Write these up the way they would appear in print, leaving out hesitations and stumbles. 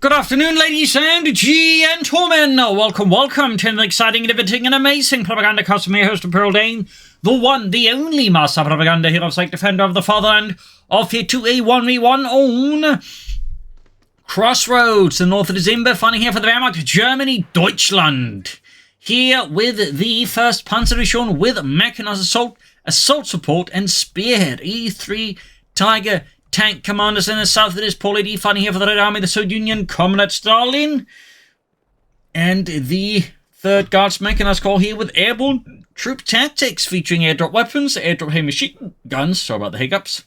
Good afternoon, ladies and gentlemen. Welcome to an exciting, innovating, and amazing Propagandacast. My host, Paul.A.D, the one, the only master propaganda hero, like defender of the fatherland, off here to a 1v1 on Crossroads, the north of the Imbbe, fighting here for the Wehrmacht, Germany, Deutschland. Here with the 1st Panzerdivision with mechanized assault support, and Spearhead, E3 Tiger tank commanders in the south. It is Paul.A.D fighting here for the Red Army, the Soviet Union, Comrade Stalin, and the 3rd Guards mechanized corps here with airborne troop tactics featuring airdrop weapons, airdrop heavy machine guns, sorry about the hiccups,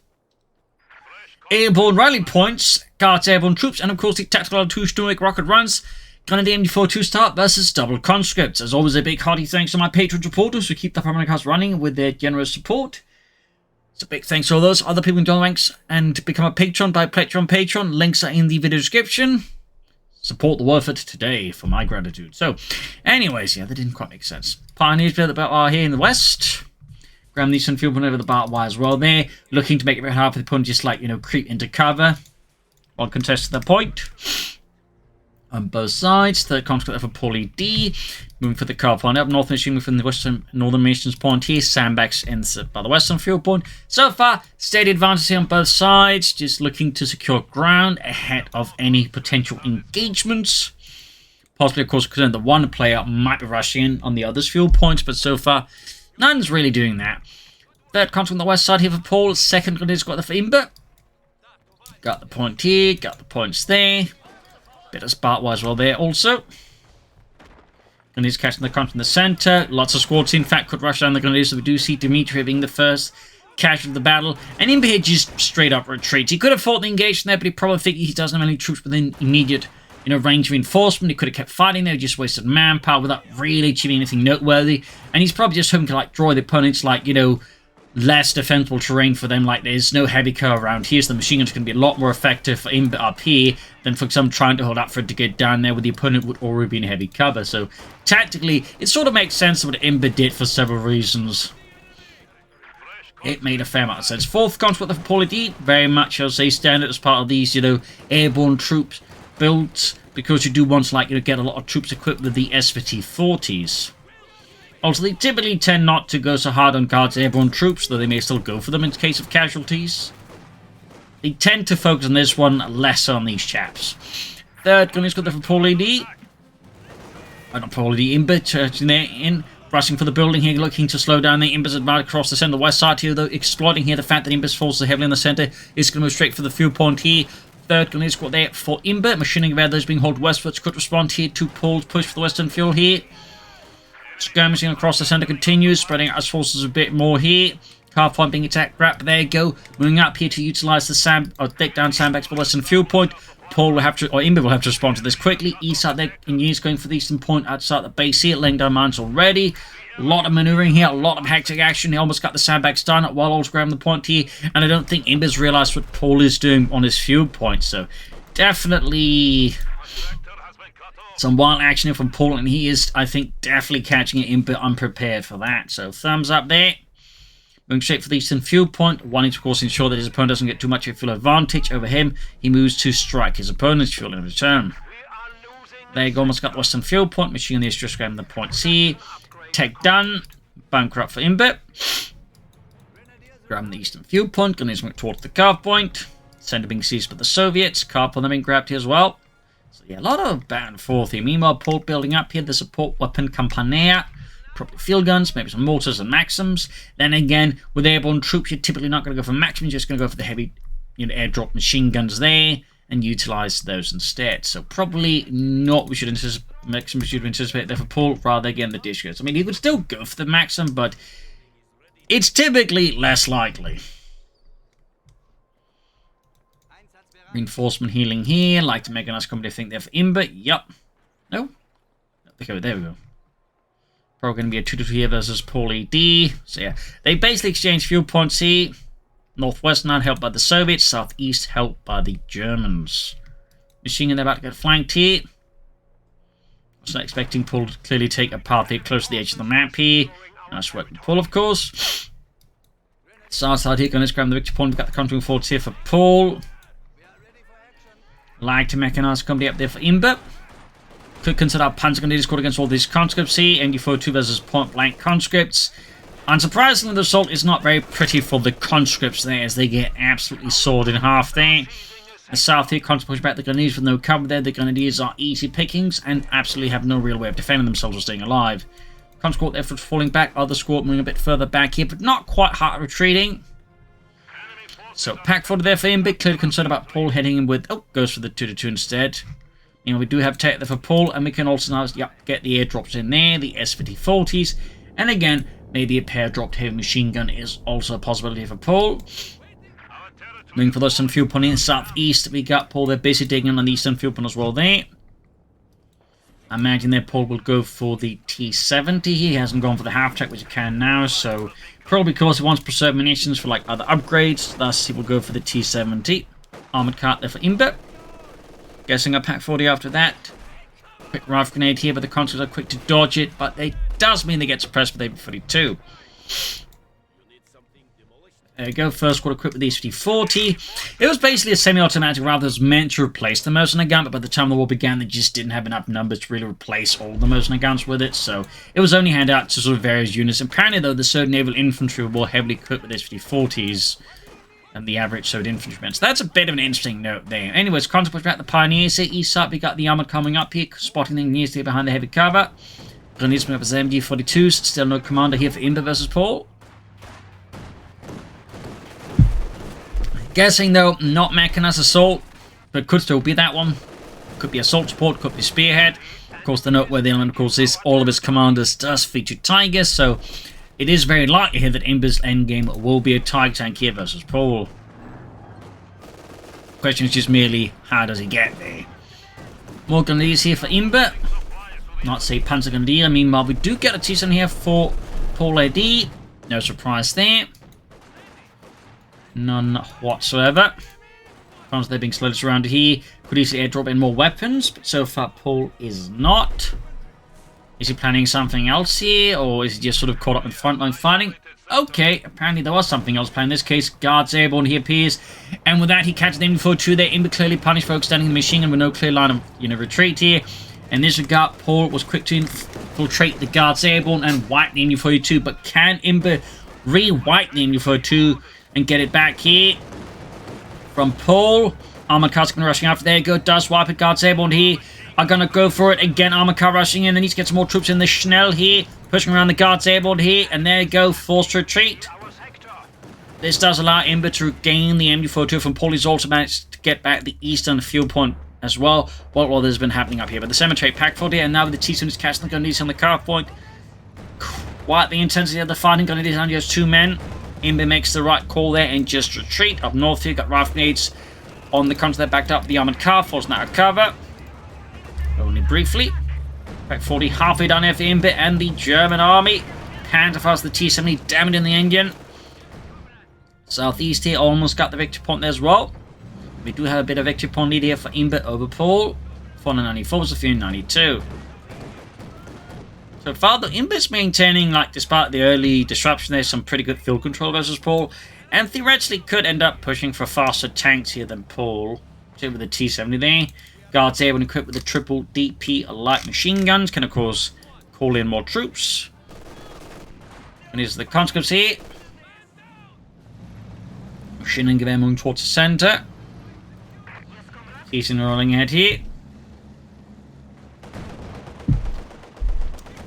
airborne rally points, Guards airborne troops, and of course the tactical R2 to make rocket runs. Grenadier MD4 2-star versus double conscripts. As always, a big hearty thanks to my Patreon supporters who keep the Propagandacast running with their generous support. So big thanks to all those other people who join the ranks and become a patron by Patreon. Links are in the video description. Support the Warford today for my gratitude. So, anyways, yeah, that didn't quite make sense. Pioneers build the are here in the west. Graham Neeson field point over the barbed wire as well there. Looking to make it very hard for the opponent, just like, creep into cover. One contested the point. On both sides, 3rd conscript for Paul.A.D. Moving for the car point up north, moving from the northern missions point here. Sandbags ends by the western field point. So far, steady advantage here on both sides. Just looking to secure ground ahead of any potential engagements. Possibly, of course, because the one player might be rushing in on the other's field points, but so far, none's really doing that. 3rd conscript on the west side here for Paul. 2nd grenadiers got the for Imbbe. Got the point here, got the points there. Bit of spark-wise as well there also. Grenadiers catching the country in the centre. Lots of squads, in fact, could rush down the Grenadiers. So we do see Dmitri being the first casualty of the battle. And Imbbe just straight up retreats. He could have fought the engagement there, but he probably figured he doesn't have any troops within immediate range of reinforcement. He could have kept fighting there, just wasted manpower without really achieving anything noteworthy. And he's probably just hoping to draw the opponents less defensible terrain for them, like there's no heavy cover around here, so the machine guns are going to be a lot more effective for Imbbe up here than for example trying to hold up for it to get down there where the opponent would already be in heavy cover. So tactically, it sort of makes sense what Imbbe did for several reasons. It made a fair amount of sense. 4th conscript for Paul.A.D, very much, I'll say, standard as part of these, airborne troops builds, because you do want to, get a lot of troops equipped with the SVT-40s. Also, they typically tend not to go so hard on Guards airborne troops, though they may still go for them in case of casualties. They tend to focus on this one, less on these chaps. 3rd gunner's got there for Paul.A.D. Not Paul.A.D, Imbbe, charging there in, rushing for the building here, looking to slow down the Imbbe's advance across the centre west side here, though, exploiting here the fact that Imbbe's forces are heavily in the centre. Is going to move straight for the field point here. 3rd gunner's got there for Imbbe, machining where those being hauled westwards, could respond here to Paul's push for the western field here. Skirmishing across the centre continues, spreading out his forces a bit more here. Car point being attacked, but there you go. Moving up here to utilise the take down sandbags for western field point. Paul will have to, or Imbbe will have to respond to this quickly. East side there, Engineers going for the eastern point outside the base here, laying down mines already. A lot of manoeuvring here, a lot of hectic action. He almost got the sandbags done while also grabbing the point here. And I don't think Imbbe's realised what Paul is doing on his field point. So definitely some wild action here from Paul, and he is, I think, definitely catching it Imbbe unprepared for that. So thumbs up there. Moving straight for the eastern field point, wanting to, of course, ensure that his opponent doesn't get too much of a field advantage over him. He moves to strike his opponent's field in return. There you go, almost got the western field point. Machine on the just grabbing the points here. Take done. Bunker up for Imbbe. Grabbing the eastern field point. Gonna move towards the carve point. Center being seized by the Soviets. Carve point being grabbed here as well. So yeah, a lot of back and forth here. Meanwhile, Paul building up here the support weapon Campania. Probably field guns, maybe some mortars and maxims. Then again, with airborne troops, you're typically not going to go for maxims, you're just going to go for the heavy airdrop machine guns there and utilize those instead. So probably not we should anticipate maxims should anticipate there for Paul, rather again the dish goods. I mean, he would still go for the maxim, but it's typically less likely. Reinforcement healing here, like to make a nice company think there for Imbbe. Yup. No? Okay, there we go. Probably going to be a 2-2 here versus Paul.A.D. So yeah, they basically exchange fuel points here. Northwest now helped by the Soviets, southeast helped by the Germans. Machine gun about to get flanked here. I was not expecting Paul to clearly take a path here close to the edge of the map here. Nice work with Paul, of course. South side here, going to grab the victory point. We've got the countering forwards here for Paul. Light mechanized company up there for Imbbe. Could consider our Panzer Grenadiers squad against all these conscripts here. MG42 versus point blank conscripts. Unsurprisingly, the assault is not very pretty for the conscripts there, as they get absolutely sawed in half there. The south here, conscripts push back the Grenadiers with no cover there. The Grenadiers are easy pickings and absolutely have no real way of defending themselves or staying alive. Conscript efforts falling back, other squad moving a bit further back here, but not quite hard retreating. So, pack fodder there for Imbbe, clearly concerned about Paul heading in with... Oh, goes for the 2-2 instead. You know, we do have tech there for Paul, and we can also now get the airdrops in there, the S-5040s, and again, maybe a pair-dropped heavy machine gun is also a possibility for Paul. Moving for the eastern fuel point in the southeast, we got Paul there basically digging on the eastern fuel point as well there. I imagine that Paul will go for the T-70. He hasn't gone for the half-track, which he can now, so probably because he wants preserved munitions for like other upgrades, thus he will go for the T-70. Armored cart there for Imbbe. Guessing a pack 40 after that. Quick rifle grenade here, but the conscripts are quick to dodge it, but it does mean they get suppressed with AP-42. There we go, first squad equipped with the S-5040. It was basically a semi-automatic rather than meant to replace the mercenary gun, but by the time the war began, they just didn't have enough numbers to really replace all the mercenary guns with it, so it was only handed out to sort of various units. Apparently, though, the Soviet naval infantry were more heavily equipped with S-5040s than the average Soviet infantrymen. So that's a bit of an interesting note there. Anyways, concentrate about the Pioneers here. East side, we got the armored coming up here, spotting the Engineers here behind the heavy cover. Grenadiers moving up as MG42s. Still no commander here for Imbbe versus Paul. Guessing, though, not mechanized assault, but could still be that one. Could be assault support, could be spearhead. Of course, the noteworthy element, of course, is all of his commanders does feature Tigers, so it is very likely here that Imbbe's endgame will be a Tiger tank here versus Paul. The question is just merely, how does he get there? More Grenadiers here for Imbbe. Not say Panzer Grenadier. Meanwhile, we do get a T-7 here for Paul.A.D. No surprise there. None whatsoever. As they're being slowly surrounded here. Could easily airdrop in more weapons, but so far Paul is not. Is he planning something else here, or is he just sort of caught up in frontline fighting? Okay, apparently there was something else planned. In this case, Guards Airborne, he appears, and with that he catches the MG42 there. Imbbe clearly punished for extending the machine gun with no clear line of retreat here. In this regard, Paul was quick to infiltrate the Guards Airborne and wipe the MG42, but can Imbbe re-wipe the MG42 and get it back here from Paul? Armored car's going to rushing after. There you go, does wipe it. Guards Airborne here are going to go for it again. Armored car rushing in. They need to get some more troops in. The Schnell here, pushing around the Guards Airborne here, and there you go, forced retreat. This does allow Imbbe to regain the MG42 from Paul. He's also managed to get back the eastern fuel point as well, while there's been happening up here. But the cemetery pack for here, and now with the T-7 catching the Grenadiers on the car point. Quite the intensity of the fighting. Grenadiers only has 2 men. Imbbe makes the right call there and just retreat. Up north here, got rifle grenades on the country that backed up the armored car, forcing out of cover. Only briefly. Pack 40 halfway down here for Imbbe and the German army. Panzerfaust the T-70 damaging the engine. Southeast here almost got the victory point there as well. We do have a bit of victory point lead here for Imbbe over Paul. 494 was a 392. So far, though, Imbbe's maintaining, like, despite the early disruption, there's some pretty good field control versus Paul. And theoretically could end up pushing for faster tanks here than Paul. So with the T-70 there. Guards Airborne equipped with the triple DP light machine guns can, of course, call in more troops. And here's the conscripts here. Machine and gewehr moving towards the center. T-70 rolling ahead here.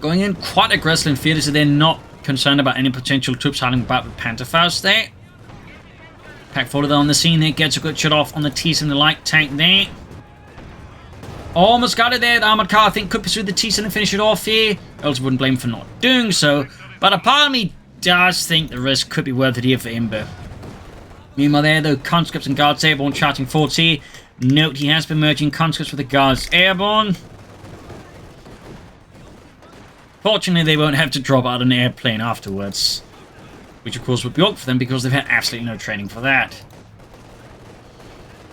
Going in quite aggressive in field, so they're not concerned about any potential troops hiding about with Panzerfaust there. Pack 40 on the scene here, gets a good shot off on the T-70 light tank there. Almost got it there. The armored car, I think, could pursue the T-70 and finish it off here. I also wouldn't blame for not doing so, but a part of me does think the risk could be worth it here for Imbbe. Meanwhile there, though, conscripts and Guards Airborne charging forwards here. Note he has been merging conscripts with the Guards Airborne. Fortunately, they won't have to drop out an airplane afterwards, which of course would be awkward for them because they've had absolutely no training for that.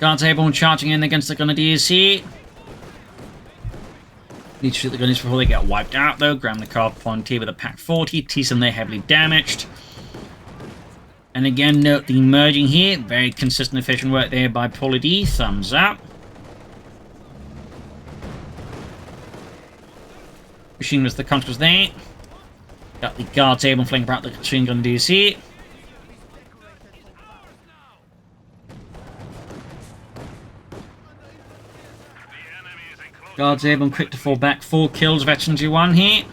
Guards Airborne charging in against the Grenadiers here. Need to shoot the Grenadiers before they get wiped out, though. Grab the car point here with a Pack 40. T-7 they're heavily damaged. And again, note the merging here. Very consistent, efficient work there by Paul.A.D. Thumbs up. Machine with the conscripts there. Got the guards able to flank about the machine gun DC. Guards able and quick to fall back. 4 kills, veterans you won here.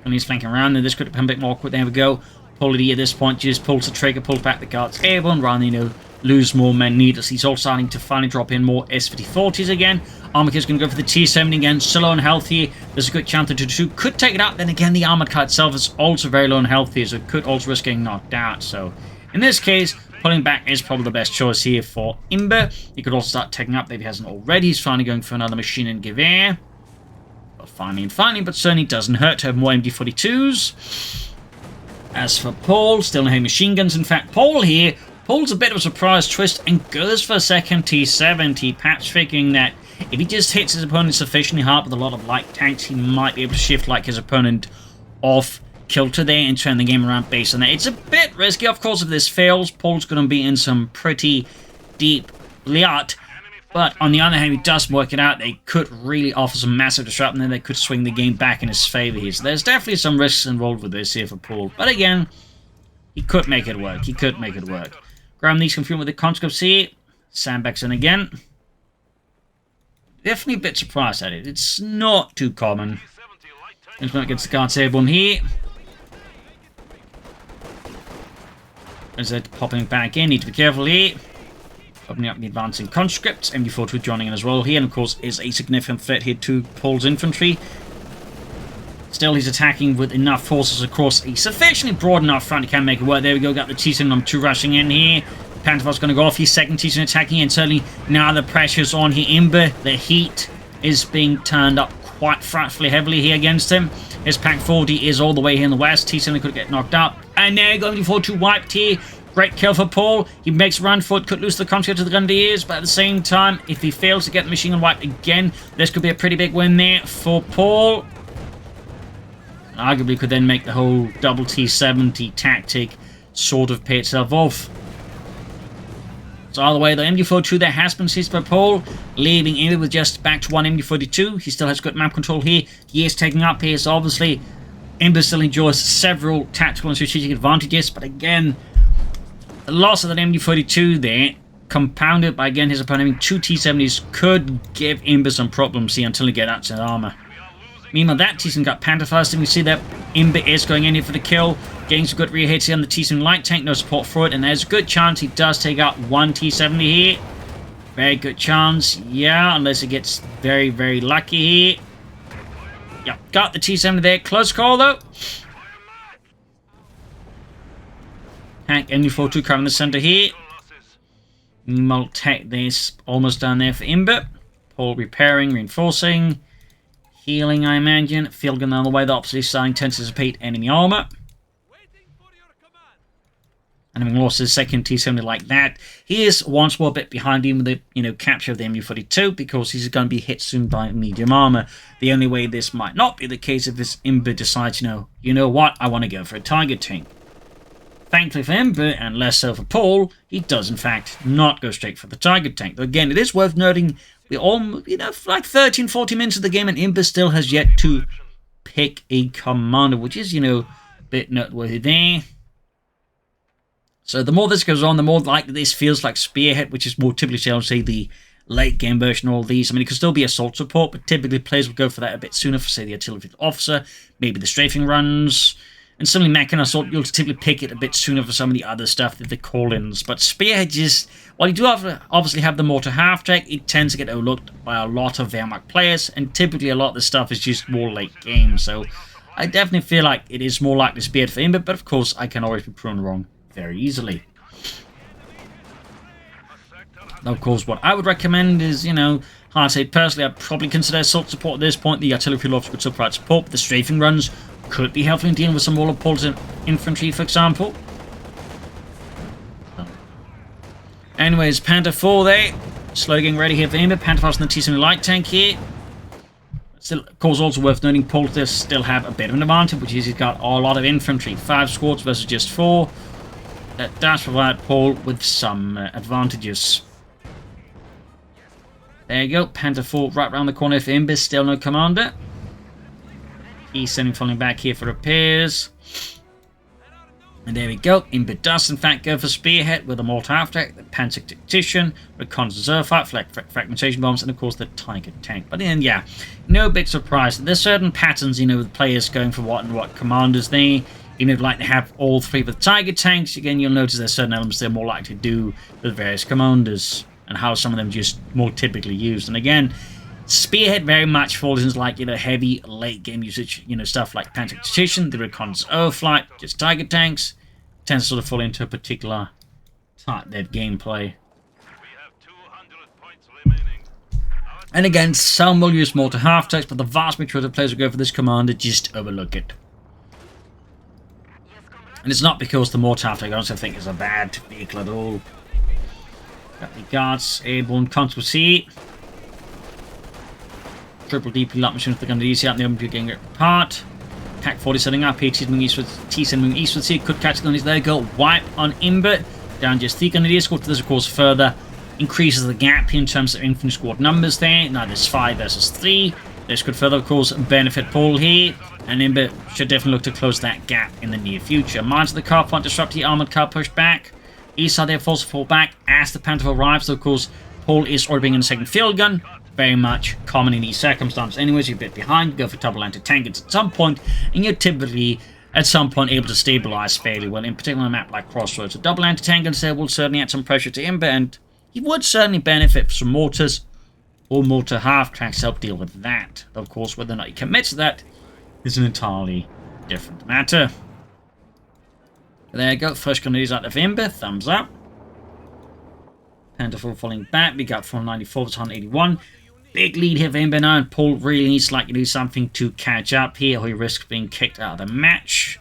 And he's flanking around, and this could become a bit more awkward. There we go. Paul.A.D at this point just pulls the trigger, pulls back the guards able, and rather than, lose more men needlessly. He's all starting to finally drop in more S-5040s again. Armored Car's going to go for the T-70 again. Still low on health here. There's a good chance that 2 could take it out. Then again, the Armored Car itself is also very low on health here, so it could also risk getting knocked out. So, in this case, pulling back is probably the best choice here for Imbbe. He could also start taking up if he hasn't already. He's finally going for another machine and gewehr. Well, finally, but certainly doesn't hurt to have more MD-42s. As for Paul, still no heavy machine guns. In fact, Paul's a bit of a surprise twist and goes for a second T-70, perhaps figuring that if he just hits his opponent sufficiently hard with a lot of light tanks, he might be able to shift like his opponent off kilter there and turn the game around based on that. It's a bit risky, of course. If this fails, Paul's going to be in some pretty deep bliat. But on the other hand, if he does work it out, they could really offer some massive disruption and they could swing the game back in his favor here. So there's definitely some risks involved with this here for Paul. But again, he could make it work. Graham needs confirmed with the conscripts here. Sandbags in again. Definitely a bit surprised at it. It's not too common. He's going against the guards airborne here. As they're popping back in, need to be careful here. Opening up the advancing conscripts. MD-42 joining in as well here, and of course is a significant threat here to Paul's infantry. Still, he's attacking with enough forces across a sufficiently broad enough front. He can make it work. There we go, got the T-72 rushing in here. Panther's going to go off. His second T-72 attacking, and certainly now the pressure's on here. Imbbe, the heat is being turned up quite frightfully heavily here against him. His Pack 40 is all the way here in the west. T-70 could get knocked up. And there you go, MD-42 wiped here. Great kill for Paul. He makes a run for it, could lose the conscript to the Grenadiers, but at the same time, if he fails to get the machine gun wiped again, this could be a pretty big win there for Paul. Arguably could then make the whole double T-70 tactic sort of pay itself off. So either way, the MD-42 there has been seized by Paul, leaving Imbbe with just back to 1 MD-42. He still has good map control here. He is taking up here, so obviously Imbbe still enjoys several tactical and strategic advantages, but again, the loss of that MD-42 there, compounded by, again, his opponent having 2 T-70s, could give Imbbe some problems here until he gets out to armor. Meanwhile, that T-70 got Panther first, and we see that Imbbe is going in here for the kill, getting some good rear hits here on the T-70 light tank, no support for it, and there's a good chance he does take out 1 T-70 here. Very good chance, yeah, unless he gets very, very lucky here. Yep, got the T-70 there, close call though. Tank MD-42 covering the center here. Meanwhile, tech this almost down there for Imbbe. Paul repairing, reinforcing, healing, I imagine. Field gun on the way, the opposite side to anticipate enemy armor. And having lost his second T-70 like that, he is once more a bit behind him with the capture of the MD-42 because he's going to be hit soon by medium armor. The only way this might not be the case if this Imbbe decides, you know what, I want to go for a target tank. Thankfully for Imbbe, and less so for Paul, he does in fact not go straight for the target tank. Though again, it is worth noting, we're all, like 13-40 minutes of the game, and Imbbe still has yet to pick a commander, which is, a bit noteworthy there. So the more this goes on, the more likely this feels like Spearhead, which is more typically, shall I say, the late game version of all these. I mean, it could still be assault support, but typically players will go for that a bit sooner for, say, the artillery officer, maybe the strafing runs. And similarly, Mechan Assault, you'll typically pick it a bit sooner for some of the other stuff, the call-ins. But Spearhead just, while you do obviously have the mortar half-track, it tends to get overlooked by a lot of Wehrmacht players, and typically a lot of the stuff is just more late game. So I definitely feel like it is more likely Spearhead for Imbbe, but of course I can always be proven wrong very easily. Now, of course, what I would recommend is, I say personally, I'd probably consider assault support at this point. The artillery field officer could still provide support, but the strafing runs could be helpful in dealing with some more of Paul's infantry, for example. Anyways, Panther 4 there. Slowly getting ready here for Imbbe. Panther 4's on the T-70 light tank here. Still, of course, also worth noting, Paul does still have a bit of an advantage, which is he's got a lot of infantry. 5 squads versus just 4. That does provide Paul with some advantages. There you go. Panther 4 right around the corner for Imbbe. Still no commander. He's sending falling back here for repairs. And there we go. Imbbe does, in fact, go for Spearhead with a mortar after the Panzer Tactician, reconnaissance Zerfight, fragmentation bombs, and of course the Tiger tank. But then, yeah, no big surprise. There's certain patterns, you know, with players going for what and what commanders they, you know, like to have all three of the Tiger tanks. Again, you'll notice there's certain elements they're more likely to do with various commanders, and how some of them just more typically used. And again, Spearhead very much falls into, like, you know, heavy late game usage, you know, stuff like Panzer Tactician, the reconnaissance Overflight, just Tiger tanks, tends to sort of fall into a particular type of gameplay. And again, some will use mortar half-tanks, but the vast majority of players who go for this commander just overlook it. And it's not because the mortar half-tank I also think is a bad vehicle at all. Got the Guards, Airborne Control C. Triple DP lock machine with the gun easy out in the open view getting it apart. Pack 40 setting up here, T moving eastwards here, could catch the gunnies, there you go, wipe on Imbbe, down just 3 gunnies, squad. This of course further increases the gap here in terms of infantry squad numbers there. Now there's 5 versus 3, this could further of course benefit Paul here, and Imbbe should definitely look to close that gap in the near future. Mines of the car point disrupt the armoured car push back, east side there forced to fall back as the Panther arrives, so of course Paul is ordering in a second field gun. Very much common in these circumstances. Anyways, you're a bit behind, go for double anti-tank at some point, and you're typically at some point able to stabilize fairly well, in particular on a map like Crossroads. A double anti-tank there will certainly add some pressure to Imbbe, and he would certainly benefit from mortars or mortar half-tracks to help deal with that. Of course, whether or not he commits to that is an entirely different matter. There you go, first grenades out of Imbbe, thumbs up. Panther falling back, we got 494 to 181. Big lead here for Imbbe now, and Paul really needs to do something to catch up here, or he risks being kicked out of the match.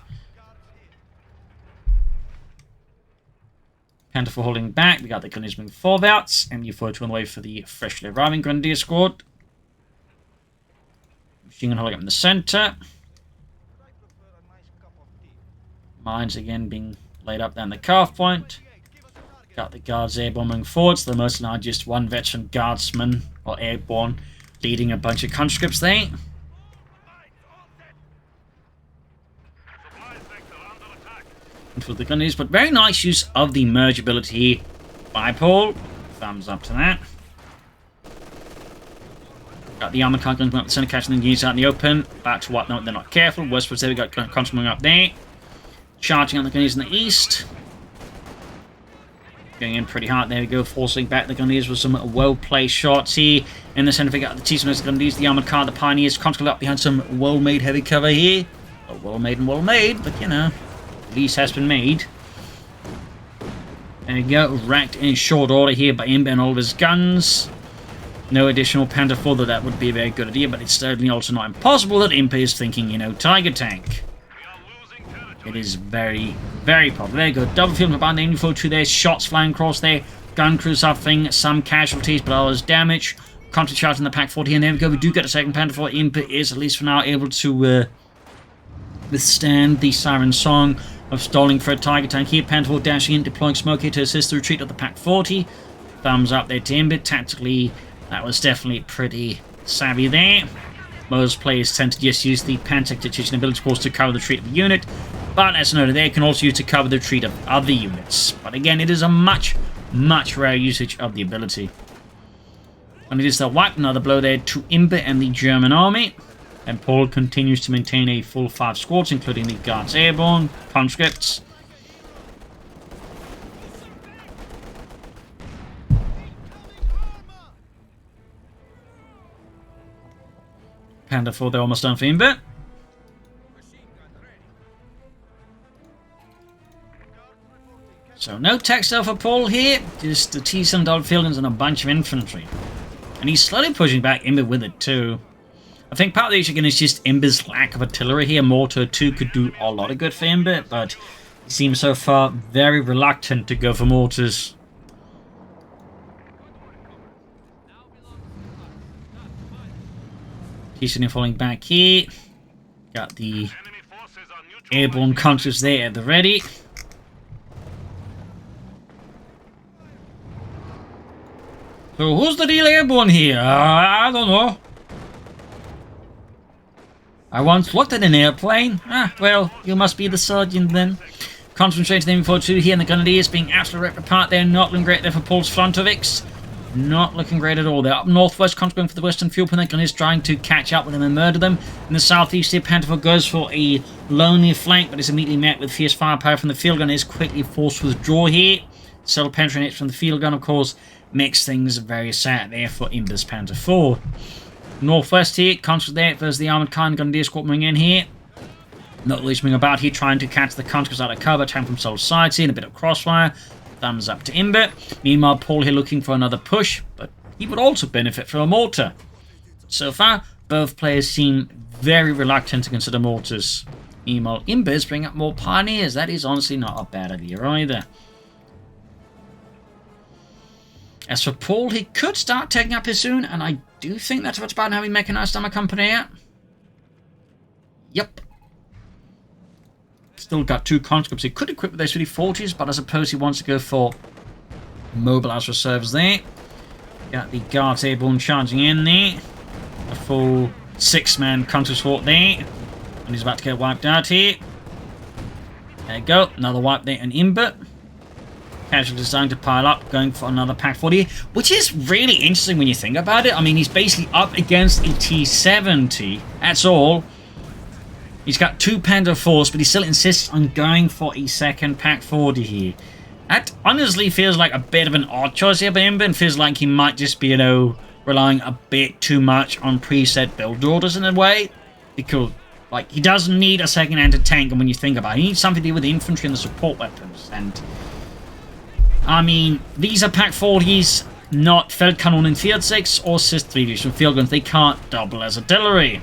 Panther holding back, we got the Grenadiers moving forwards, MU-42 on the way for the freshly arriving Grenadier squad. Machine gun holding up in the center. Mines again being laid up down the calf point. Got the Guards airborne moving forwards, the most now just one veteran Guardsman or airborne leading a bunch of conscripts there. And for the Grenadiers, but very nice use of the merge ability by Paul. Thumbs up to that. Got the armored car guns up the center, catching the units out in the open. Back to what? No, they're not careful. Westwards there, we got conscripts moving up there. Charging on the Grenadiers in the east. Going in pretty hard, there we go, forcing back the Grenadiers with some well-placed shots here. In the centre, we got the T-Smiths, the Grenadiers, the armoured car, the Pioneers, constantly up behind some well-made heavy cover here. Well, well-made and well-made, but you know, at least has been made. There we go, racked in short order here by Imbbe and all of his guns. No additional Panther 4, though that would be a very good idea, but it's certainly also not impossible that Imbbe is thinking, you know, Tiger tank. It is very, very popular. There you go. Double field command info to there. Shots flying across there. Gun crew suffering some casualties, but others damage. Contra charge in the Pack 40. And there we go. We do get a second Panther 4. Imbbe is, at least for now, able to withstand the siren song of stalling for a Tiger tank here. Panther 4 dashing in, deploying smoke here to assist the retreat of the Pack 40. Thumbs up there to Imbbe. Tactically, that was definitely pretty savvy there. Most players tend to just use the Panzer Tactician ability, of course, to cover the retreat of the unit. But as noted, they can also use to cover the retreat of other units. But again, it is a much, much rare usage of the ability. And it is the wipe another blow there to Imbbe and the German army. And Paul continues to maintain a full 5 squads, including the Guards Airborne, conscripts. Panther 4, they're almost done for Imbbe. So no textile for Paul here, just the T-7 double fieldings and a bunch of infantry. And he's slowly pushing back Imbbe with it too. I think part of the issue again is just Imbbe's lack of artillery here. Mortar 2 could do a lot of good for Imbbe, but he seems so far very reluctant to go for mortars. T-7 falling back here. Got the airborne conscripts there at the ready. So who's the real airborne here? I don't know. I once looked at an airplane. Ah, well, you must be the sergeant then. Concentrating the Infantry here, and the Grenadiers being absolutely ripped apart there. Not looking great there for Paul's Frontovics. Not looking great at all. They're up northwest, concentrating for the western fuel point. The Grenadiers trying to catch up with them and murder them. In the southeast here, Panther goes for a lonely flank, but is immediately met with fierce firepower from the field gun. Is quickly forced to withdraw here. Several penetrating hits from the field gun, of course, makes things very sad there for Imbbe's Panther 4. Northwest here, constant there versus the armored car and Grenadier squad coming in here. Not really swing about here, trying to catch the conscripts out of cover, time from Soul sides here, and a bit of crossfire. Thumbs up to Imbbe. Meanwhile, Paul here looking for another push, but he would also benefit from a mortar. So far, both players seem very reluctant to consider mortars. Meanwhile, Imbbe's bring up more pioneers. That is honestly not a bad idea either. As for Paul, he could start taking up his soon, and I do think that's what's about having mechanized armor company yet. Yep. Still got 2 conscripts he could equip with those 40s, but I suppose he wants to go for mobilized reserves there. Got the Guards Airborne charging in there. A full 6-man conscript fort there. And he's about to get wiped out here. There you go. Another wipe there and Imbbe. Casualties starting to pile up, going for another Pack 40, which is really interesting when you think about it. I mean, he's basically up against a T-70. That's all. He's got 2 Panther 4s, but he still insists on going for a second Pack 40 here. That honestly feels like a bit of an odd choice here by Imbbe, and feels like he might just be, relying a bit too much on preset build orders in a way. Because, like, he doesn't need a second anti-tank, and when you think about it, he needs something to do with the infantry and the support weapons. And, I mean, these are Pack 40s, not Feldkanone in Field 6 or Sys-3 Division field guns. They can't double as artillery.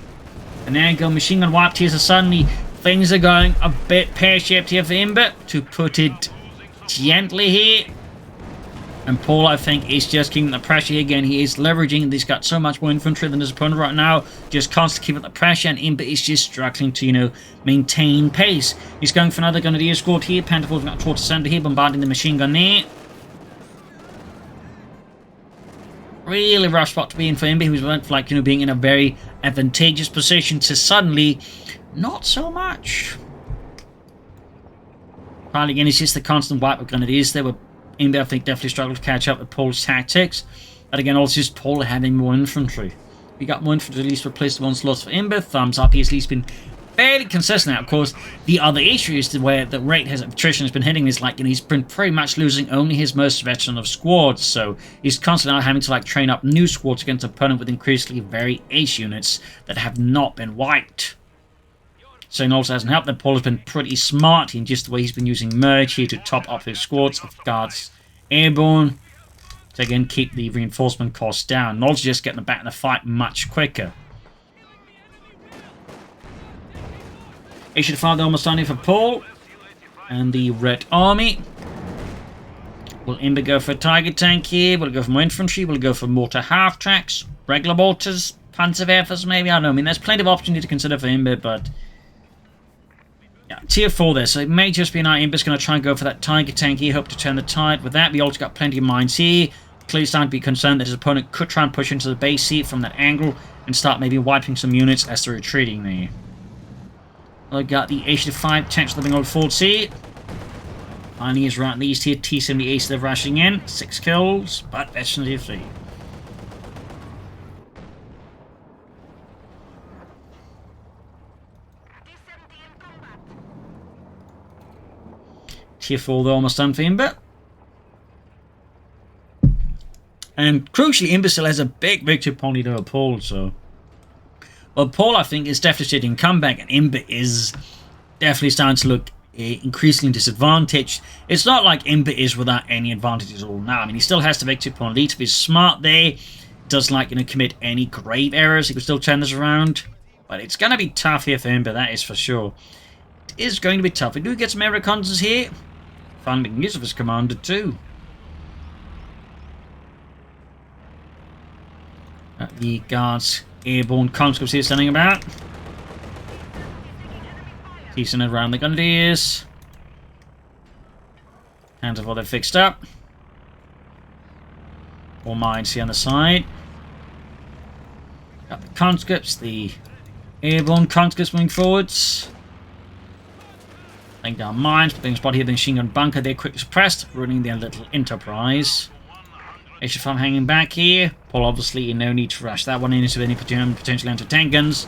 And there you go, machine gun wiped here, so suddenly things are going a bit pear-shaped here for Imbbe, to put it gently here. And Paul, I think, is just keeping the pressure again. He is leveraging, he's got so much more infantry than his opponent right now, just constantly keeping the pressure, and Imbbe is just struggling to, maintain pace. He's going for another Grenadier squad here, Panther 4's got towards the center here, bombarding the machine gun there. Really rough spot to be in for Imbbe. He was went for, being in a very advantageous position to suddenly not so much. Finally, again, it's just the constant wipe of Grenadiers there, where Imbbe, I think, definitely struggled to catch up with Paul's tactics. But again, also just Paul having more infantry. We got more infantry to at least replace the one slots for Imbbe. Thumbs up. He's at least been fairly consistent now. Of course, the other issue is where the rate of attrition has been hitting is he's been pretty much losing only his most veteran of squads, so he's constantly now having to train up new squads against an opponent with increasingly very ace units that have not been wiped. So it also hasn't helped that Paul has been pretty smart in just the way he's been using merge here to top up his squads of Guards Airborne to again keep the reinforcement costs down, and also just getting them back in the fight much quicker. HE5 almost done here for Paul and the Red Army. Will Imbbe go for a Tiger tank here? Will it go for more infantry? Will it go for mortar half tracks? Regular mortars? Panzerwerfers maybe? I don't know. I mean, there's plenty of options to consider for Imbbe, but yeah, tier 4 there, so it may just be an Imbbe's going to try and go for that Tiger tank here, hope to turn the tide. With that, we also got plenty of mines here. Clearly starting to be concerned that his opponent could try and push into the base here from that angle and start maybe wiping some units as they're retreating there. I got the HE5 tanks living old Ford C. Pioneers right in the east here, T-78 they're rushing in. 6 kills, but veteranly 3. Tier 4 though almost done for Imbbe. And crucially, Imbbe still has a big victory point over Paul, so... Well, Paul, I think, is definitely sitting comeback, and Imbbe is definitely starting to look increasingly disadvantaged. It's not like Imbbe is without any advantages at all now. I mean, he still has the victory point lead. If he's smart there, doesn't commit any grave errors, he can still turn this around. But it's going to be tough here for Imbbe, that is for sure. It is going to be tough. We do get some air reconnaissance here. Finally making use of his commander too. The Guards Airborne conscripts here standing about. Decent around the Grenadiers. Hands of what they've fixed up. More mines here on the side. Got the conscripts, the Airborne conscripts moving forwards. Laying down mines, but being spotted here, the machine gun bunker, they're quickly suppressed, ruining their little enterprise. Extra farm hanging back here. Paul, obviously, no need to rush that one into any potential anti-tank guns.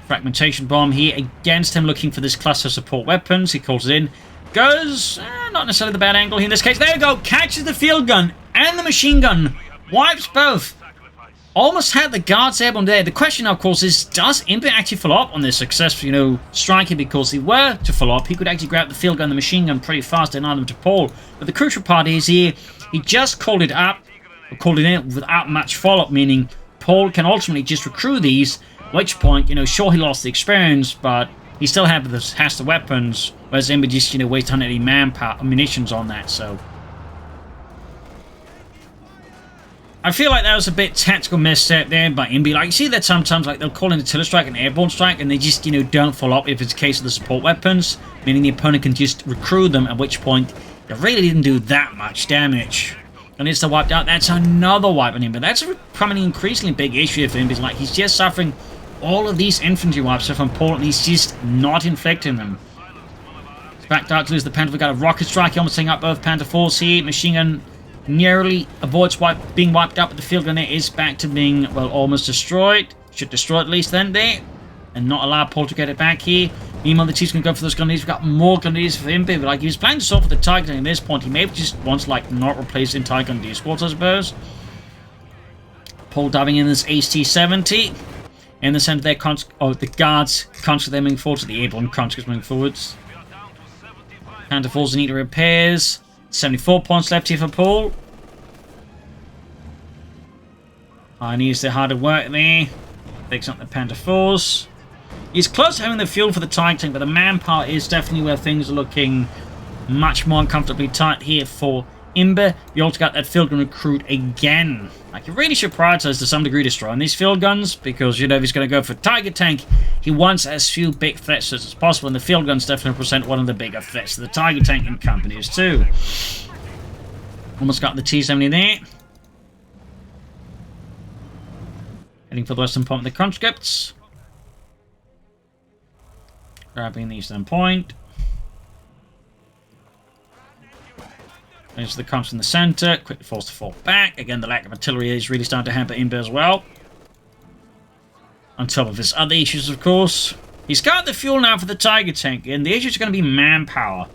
Fragmentation bomb here against him, looking for this cluster support weapons. He calls it in. Goes, not necessarily the bad angle here in this case. There we go. Catches the field gun and the machine gun. Wipes both. Almost had the guards airborne there. The question, of course, is does Imbbe actually follow up on this successful, striking? Because he were to follow up, he could actually grab the field gun and the machine gun pretty fast and add them to Paul. But the crucial part is here, he just called it up, or called it in without much follow-up, meaning Paul can ultimately just recruit these, at which point, sure, he lost the experience, but he still has the weapons, whereas Imbbe just, wasted 180 manpower, munitions on that, so... I feel like that was a bit tactical misstep there by Imbbe. Like, you see that sometimes, like, they'll call in artillery strike and airborne strike, and they just, don't follow up if it's a case of the support weapons, meaning the opponent can just recruit them, at which point they really didn't do that much damage. And it's the wiped out. That's another wipe on Imbbe. That's becoming an increasingly big issue for Imbbe. Like, he's just suffering all of these infantry wipes from Paul, and he's just not inflicting them. It's back dark to lose the Panther. We got a rocket strike. He almost taking up both Panther 4s here. Machine gun nearly avoids being wiped out, but the field gun there is back to being, well, almost destroyed. Should destroy at least then there, and not allow Paul to get it back here. Meanwhile, the Chiefs can go for those grenadiers. We've got more grenadiers for Imbbe, but like, he was planning to solve for the Tiger Tank at this point. He maybe just wants to, like, not replace the entire grenadier squads, I suppose. Paul diving in this HT-70. In the center there, the guards conscripts they're moving forward, to the airborne conscripts moving forwards. Panther 4s in need of repairs. 74 points left here for Paul. Needs the harder work there. Picks up the Panther 4s. He's close to having the fuel for the Tiger Tank, but the manpower is definitely where things are looking much more uncomfortably tight here for Imbbe. You also got that field gun recruit again. Like, he really should prioritize to some degree destroying these field guns, because, if he's going to go for Tiger Tank, he wants as few big threats as possible, and the field guns definitely present one of the bigger threats to the Tiger Tank and companies too. Almost got the T-70 there. Heading for the western point with the conscripts. Grabbing the eastern point. There's the conscripts in the center. Quickly forced to fall back. Again, the lack of artillery is really starting to hamper Imbbe as well. On top of his other issues, of course. He's got the fuel now for the Tiger Tank, and the issue is going to be manpower.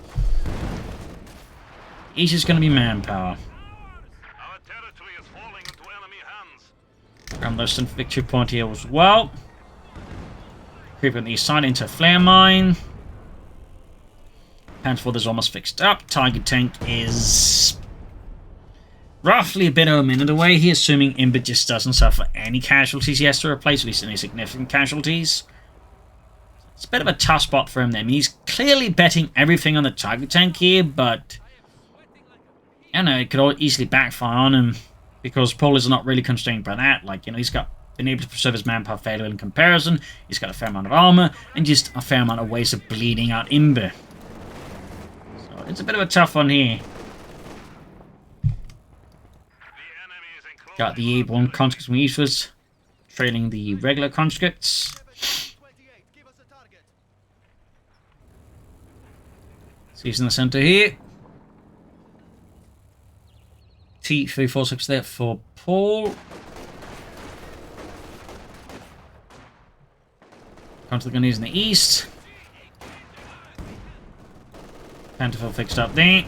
The issue is going to be manpower. Our territory is falling into enemy hands. Grab the western victory point here as well. Creep on the east side into a flare mine. Panther 4 is almost fixed up. Tiger Tank is roughly a bit over a minute away here, assuming Imbbe just doesn't suffer any casualties he has to replace, at least any significant casualties. It's a bit of a tough spot for him there. I mean, he's clearly betting everything on the Tiger Tank here, but I know it could all easily backfire on him, because Paul is not really constrained by that. Like, he's been able to preserve his manpower fairly well in comparison. He's got a fair amount of armor, and just a fair amount of ways of bleeding out Imbbe. So it's a bit of a tough one here. Got the airborne conscripts from eastwards, trailing the regular conscripts. So he's in the center here. T-346 there for Paul. Comes to the Gunners in the east. Panther 4 fixed up there.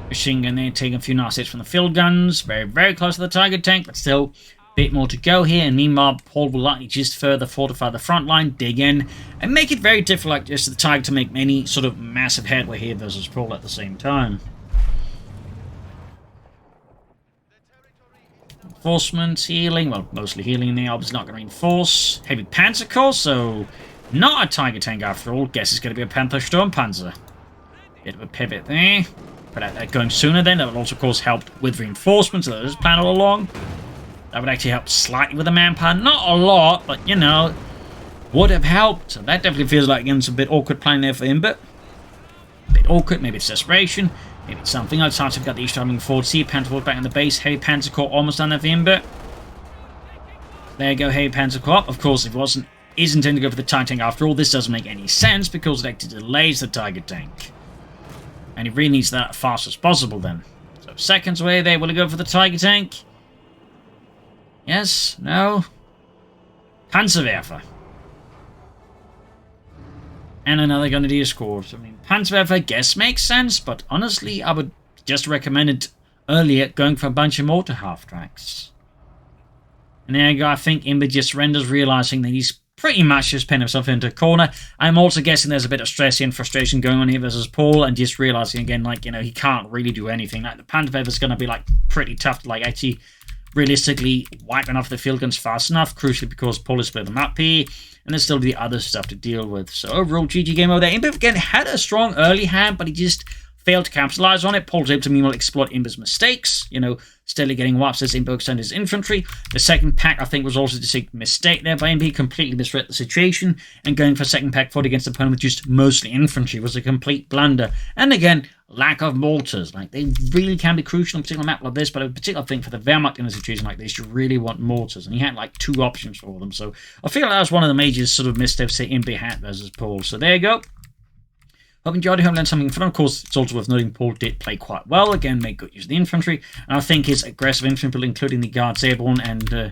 Machine gun there, taking a few nice hits from the field guns. Very, very close to the Tiger Tank, but still a bit more to go here. And meanwhile, Paul will likely just further fortify the front line, dig in, and make it very difficult just for the Tiger to make any sort of massive headway here versus Paul at the same time. Reinforcements, healing, well, mostly healing in there. Obviously not going to reinforce. Heavy Panzer Corps, so not a Tiger Tank after all. Guess it's going to be a Panther Sturmpanzer. Bit of a pivot there. But that going sooner then, that would also, of course, help with reinforcements. That was planned all along. That would actually help slightly with the manpower. Not a lot, but, would have helped. So that definitely feels like, again, it's a bit awkward planning there for Imbbe. A bit awkward, maybe it's desperation. Maybe it's something else. We've got the East moving forward. See Panzer Corps back in the base. Heavy Panzer Corps almost done there for Imbbe. There you go, Heavy Panzer Corps. Of course, if it isn't intended to go for the Tiger tank after all, this doesn't make any sense because it actually delays the Tiger tank. And he really needs that as fast as possible then. So seconds away there. Will he go for the Tiger tank? Yes? No? Panzerwerfer. And another Grenadier escort. I mean, Panzerwerfer, I guess, makes sense, but honestly, I would just recommend it earlier, going for a bunch of mortar half-tracks. And there you go, I think Imbbe just surrenders, realizing that he's pretty much just pinned himself into a corner. I'm also guessing there's a bit of stress and frustration going on here versus Paul, and just realizing again, like, you know, he can't really do anything. Like, the Panzerwerfer is going to be, like, pretty tough to, like, actually realistically wipe enough of the field guns fast enough, crucially because Paul has split them up here. And there's still the other stuff to deal with. So overall, GG game over there. Imbbe again had a strong early hand, but he just failed to capitalize on it. Paul was able to meanwhile exploit Imbbe's mistakes. You know, steadily getting wipes as Imbbe extended his infantry. The second pack, I think, was also just a mistake there by Imbbe. He completely misread the situation. And going for second pack fought against an opponent with just mostly infantry was a complete blunder. And again, lack of mortars. Like, they really can be crucial on a particular map like this, but I particularly think for the Wehrmacht in a situation like this, you really want mortars. And he had like 2 options for them. So I feel like that was one of the major sort of missteps that Imbbe had versus Paul. So there you go. Hope you enjoyed it. Hope you learned something from it. Of course, it's also worth noting Paul did play quite well. Again, made good use of the infantry. And I think his aggressive infantry, including the Guards Airborne and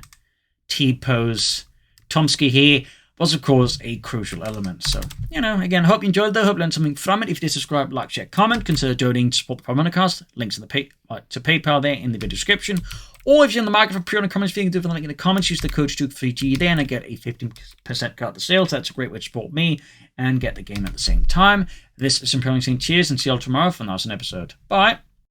T-Pose Tomsky here, was of course a crucial element. So, you know, again, hope you enjoyed that. Hope you learned something from it. If you did, subscribe, like, share, comment. Consider donating to support the Propagandacast. Links to PayPal there in the video description. Or if you're in the market for pre-order comments, you can do the link in the comments. Use the CoH2 for GE there and I get a 15% cut of the sales. That's a great way to support me and get the game at the same time. This is Imperial saying cheers and see you all tomorrow for an awesome episode. Bye.